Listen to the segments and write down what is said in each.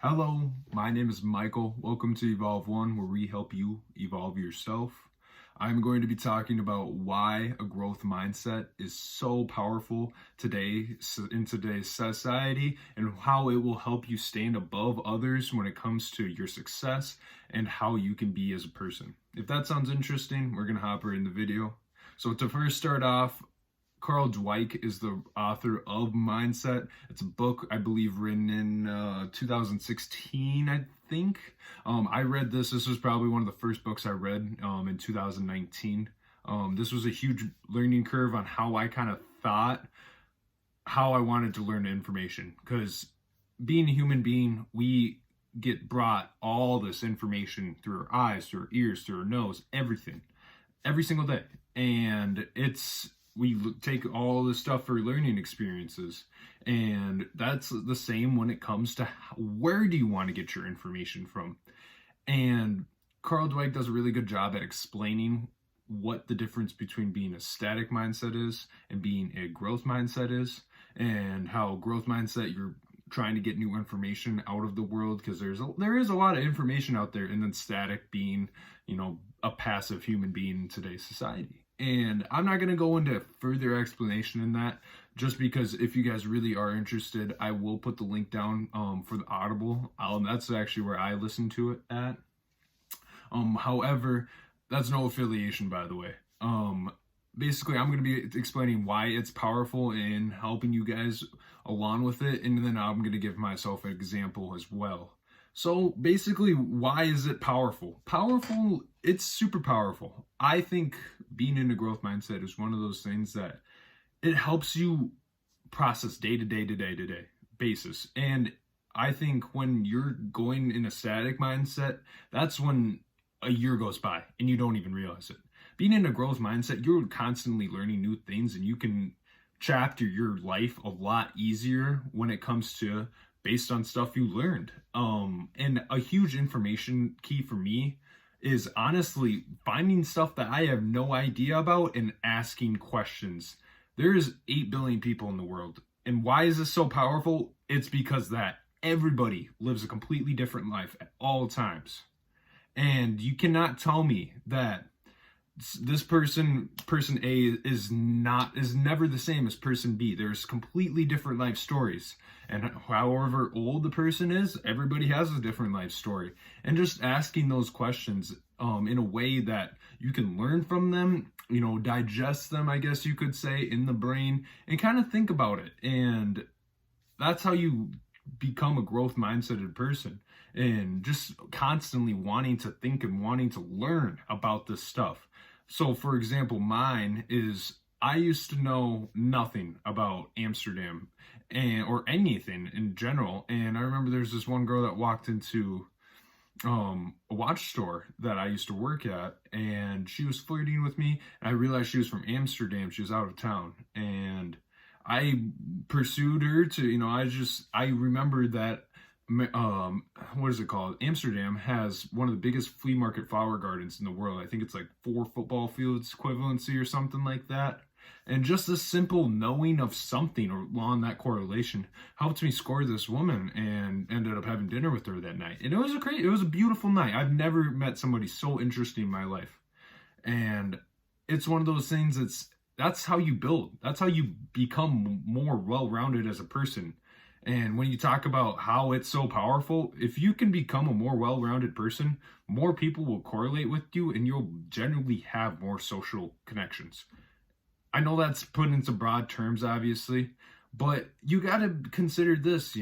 Hello, my name is Michael. Welcome to Evolve One, where we help you evolve yourself. I'm going to be talking about why a growth mindset is so powerful today in today's society and how it will help you stand above others when it comes to your success and how you can be as a person. If that sounds interesting, we're going to hop right in the video. So to first start off, Dweck is the author of Mindset. It's a book, I believe, written in 2016, I think. I read this. This was probably one of the first books I read in 2019. This was a huge learning curve on how I kind of thought, how I wanted to learn information. Because being a human being, we get brought all this information through our eyes, through our ears, through our nose, everything, every single day. And we take all this stuff for learning experiences, and that's the same when it comes to where do you want to get your information from. And Dweck does a really good job at explaining what the difference between being a static mindset is and being a growth mindset is, and how growth mindset, you're trying to get new information out of the world because there is a lot of information out there, and then static being, a passive human being in today's society. And I'm not going to go into further explanation in that, just because if you guys really are interested, I will put the link down for the Audible. That's actually where I listen to it at. However, that's no affiliation, by the way. Basically, I'm going to be explaining why it's powerful and helping you guys along with it, and then I'm going to give myself an example as well. So basically, why is it powerful? It's super powerful. I think being in a growth mindset is one of those things that it helps you process day to day basis. And I think when you're going in a static mindset, that's when a year goes by and you don't even realize it. Being in a growth mindset, you're constantly learning new things, and you can chapter your life a lot easier when it comes to based on stuff you learned. And a huge information key for me is honestly finding stuff that I have no idea about and asking questions. There's 8 billion people in the world. And why is this so powerful? It's because that everybody lives a completely different life at all times. And you cannot tell me that this person A is never the same as person B. There's completely different life stories. And however old the person is, everybody has a different life story. And just asking those questions in a way that you can learn from them, digest them, I guess you could say, in the brain, and kind of think about it. And that's how you become a growth mindseted person, and just constantly wanting to think and wanting to learn about this stuff. So for example, mine is, I used to know nothing about Amsterdam or anything in general. And I remember there's this one girl that walked into a watch store that I used to work at, and she was flirting with me, and I realized she was from Amsterdam. She was out of town, and I pursued her to, I remembered that, what is it called? Amsterdam has one of the biggest flea market flower gardens in the world. I think it's like 4 football fields equivalency or something like that. And just the simple knowing of something or along that correlation helped me score this woman, and ended up having dinner with her that night. And it was a beautiful night. I've never met somebody so interesting in my life. And it's one of those things that's how you build. That's how you become more well-rounded as a person. And when you talk about how it's so powerful, if you can become a more well-rounded person, more people will correlate with you, and you'll generally have more social connections. I know that's put into broad terms, obviously, but you got to consider this,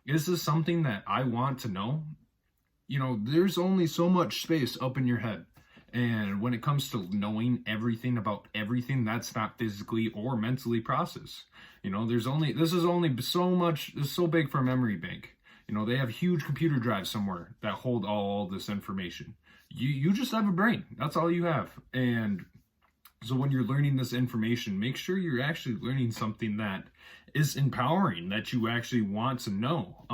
is this something that I want to know? There's only so much space up in your head. And when it comes to knowing everything about everything, that's not physically or mentally processed. This is only so much, it's so big for a memory bank. They have huge computer drives somewhere that hold all this information. You just have a brain. That's all you have. And so when you're learning this information, make sure you're actually learning something that is empowering, that you actually want to know.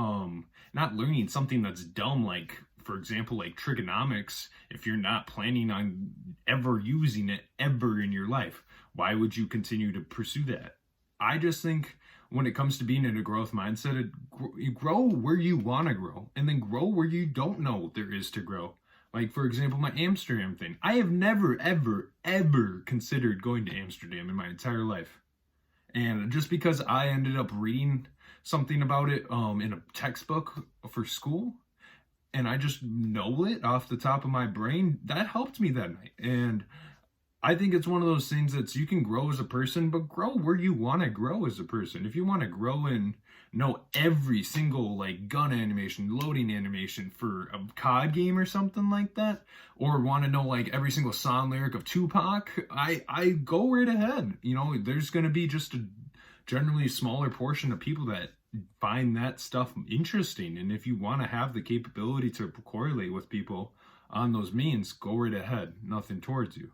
Not learning something that's dumb, like, for example, like trigonomics, if you're not planning on ever using it ever in your life. Why would you continue to pursue that? I just think when it comes to being in a growth mindset, you grow where you want to grow, and then grow where you don't know there is to grow. Like, for example, my Amsterdam thing. I have never, ever, ever considered going to Amsterdam in my entire life. And just because I ended up reading something about it in a textbook for school, and I just know it off the top of my brain, that helped me that night. And I think it's one of those things that you can grow as a person, but grow where you want to grow as a person. If you want to grow and know every single like gun animation, loading animation for a COD game or something like that, or want to know like every single song lyric of Tupac, I go right ahead. You know, there's going to be just a generally smaller portion of people that find that stuff interesting. And if you want to have the capability to correlate with people on those means, go right ahead. Nothing towards you.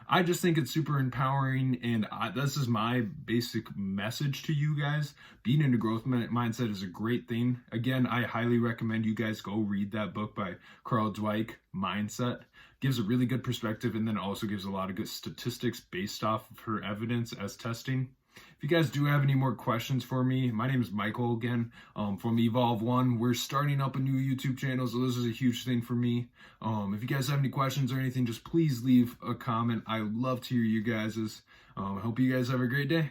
I just think it's super empowering, and this is my basic message to you guys. Being in a growth mindset is a great thing. Again, I highly recommend you guys go read that book by Carl Dweck, Mindset. Gives a really good perspective, and then also gives a lot of good statistics based off of her evidence as testing. If you guys do have any more questions for me, my name is Michael again from Evolve One. We're starting up a new YouTube channel, so this is a huge thing for me. If you guys have any questions or anything, just please leave a comment. I love to hear you guys'. I hope you guys have a great day.